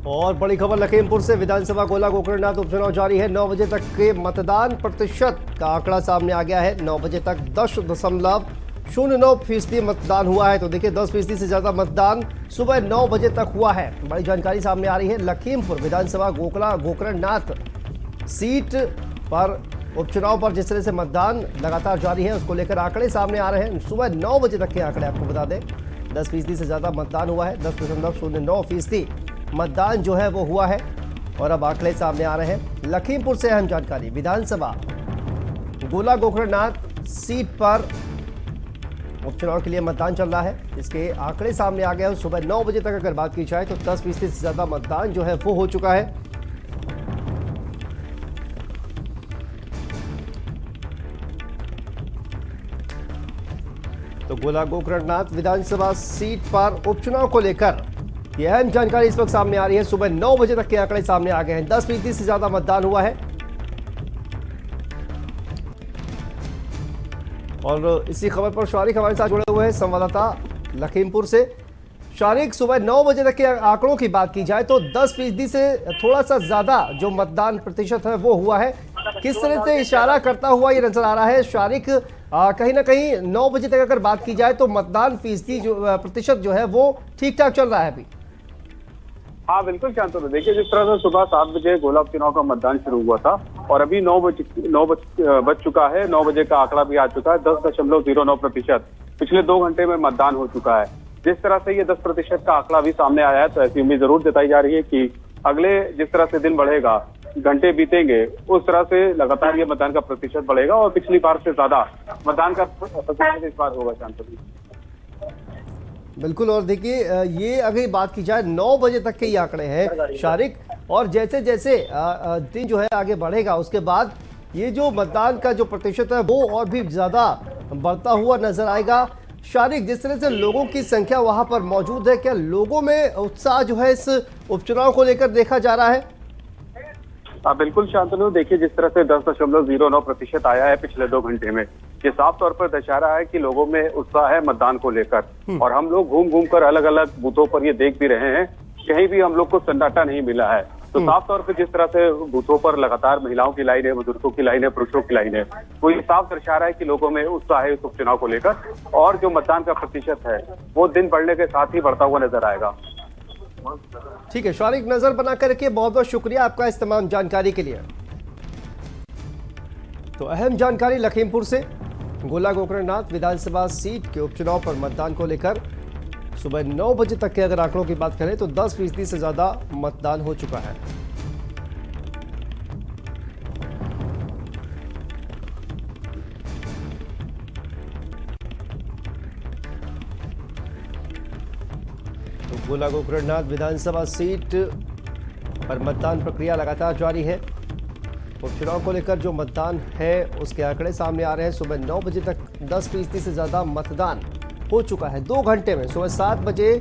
और बड़ी खबर लखीमपुर से विधानसभा गोला गोकरणनाथ उपचुनाव जारी है। 9 बजे तक के मतदान प्रतिशत का आंकड़ा सामने आ गया है। 9 बजे तक 10.09% मतदान हुआ है। तो देखिए 10% से ज्यादा मतदान सुबह 9 बजे तक हुआ है। बड़ी जानकारी सामने आ रही है। लखीमपुर विधानसभा गोला गोकरणनाथ सीट पर उपचुनाव पर जिस तरह से मतदान लगातार जारी है, उसको लेकर आंकड़े सामने आ रहे हैं। सुबह 9 बजे तक के आंकड़े आपको बता दें, 10% से ज्यादा मतदान हुआ है। 10.09% मतदान जो है वो हुआ है। और अब आंकड़े सामने आ रहे हैं। लखीमपुर से अहम जानकारी, विधानसभा गोला गोकरणनाथ सीट पर उपचुनाव के लिए मतदान चल रहा है। इसके आंकड़े सामने आ गए हैं। सुबह 9 बजे तक अगर बात की जाए तो 10% से ज्यादा मतदान जो है वो हो चुका है। तो गोला गोकरणनाथ विधानसभा सीट पर उपचुनाव को लेकर यह अहम जानकारी इस वक्त सामने आ रही है। सुबह 9 बजे तक के आंकड़े सामने आ गए हैं। 10% से ज्यादा मतदान हुआ है। और इसी खबर पर शारिक हमारे साथ जुड़े हुए हैं, संवाददाता लखीमपुर से। शारिक, सुबह 9 बजे तक के आंकड़ों की बात की जाए तो 10% से थोड़ा सा ज्यादा जो मतदान प्रतिशत है वो हुआ है। किस तरह से इशारा करता हुआ ये नजर आ रहा है शारिक? कहीं ना कहीं 9 बजे तक अगर बात की जाए तो मतदान फीसदी जो प्रतिशत जो है वो ठीक ठाक चल रहा है अभी। हाँ बिल्कुल शांतनु, देखिए जिस तरह से सुबह 7 बजे गोला उपचुनाव का मतदान शुरू हुआ था और अभी 9 बज चुका है। 9 बजे का आंकड़ा भी आ चुका है। 10.09% पिछले 2 घंटे में मतदान हो चुका है। जिस तरह से ये 10% का आंकड़ा भी सामने आया है, तो ऐसी उम्मीद जरूर जताई जा रही है कि अगले जिस तरह से दिन बढ़ेगा, घंटे बीतेंगे, उस तरह से लगातार ये मतदान का प्रतिशत बढ़ेगा और पिछली बार से ज्यादा मतदान का प्रतिशत इस बार होगा शांतनु। बिल्कुल। और देखिए ये अगर बात की जाए 9 बजे तक के ये आंकड़े हैं शारिक, और जैसे जैसे दिन जो है आगे बढ़ेगा उसके बाद ये जो मतदान का जो प्रतिशत है वो और भी ज्यादा बढ़ता हुआ नजर आएगा। शारिक, जिस तरह से लोगों की संख्या वहां पर मौजूद है, क्या लोगों में उत्साह जो है इस उपचुनाव को लेकर देखा जा रहा है? बिल्कुल शांतनु, देखिए जिस तरह से 10.09% आया है पिछले 2 घंटे में, ये साफ तौर पर दर्शा रहा है कि लोगों में उत्साह है मतदान को लेकर। और हम लोग घूम घूम कर अलग अलग बूथों पर ये देख भी रहे हैं, कहीं भी हम लोग को सन्नाटा नहीं मिला है। तो साफ तौर पर जिस तरह से बूथों पर लगातार महिलाओं की लाइन है, बुजुर्गों की लाइन है, पुरुषों की लाइन है, वो ये साफ दर्शा रहा है कि लोगों में उत्साह है इस उपचुनाव को लेकर। और जो मतदान का प्रतिशत है वो दिन बढ़ने के साथ ही बढ़ता हुआ नजर आएगा। ठीक है शारिक, नजर बना कर रखिए। बहुत बहुत शुक्रिया आपका इस तमाम जानकारी के लिए। तो अहम जानकारी लखीमपुर से गोला गोकरणनाथ विधानसभा सीट के उपचुनाव पर मतदान को लेकर सुबह 9 बजे तक के अगर आंकड़ों की बात करें तो 10% से ज्यादा मतदान हो चुका है। तो गोला गोकरणनाथ विधानसभा सीट पर मतदान प्रक्रिया लगातार जारी है। उपचुनाव को लेकर जो मतदान है उसके आंकड़े सामने आ रहे हैं। सुबह 9 बजे तक 10% से ज्यादा मतदान हो चुका है। 2 घंटे में सुबह 7 बजे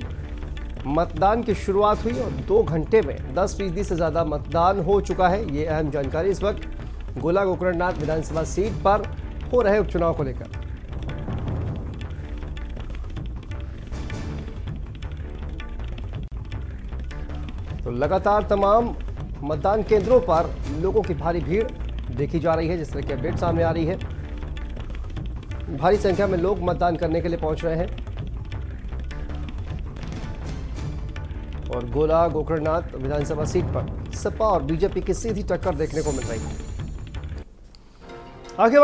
मतदान की शुरुआत हुई और 2 घंटे में 10% से ज्यादा मतदान हो चुका है। ये अहम जानकारी इस वक्त गोला गोकरणनाथ विधानसभा सीट पर हो रहे उपचुनाव को लेकर। तो लगातार तमाम मतदान केंद्रों पर लोगों की भारी भीड़ देखी जा रही है। जिस तरह की अपडेट सामने आ रही है, भारी संख्या में लोग मतदान करने के लिए पहुंच रहे हैं। और गोला गोकरणनाथ विधानसभा सीट पर सपा और बीजेपी की सीधी टक्कर देखने को मिल रही है। आगे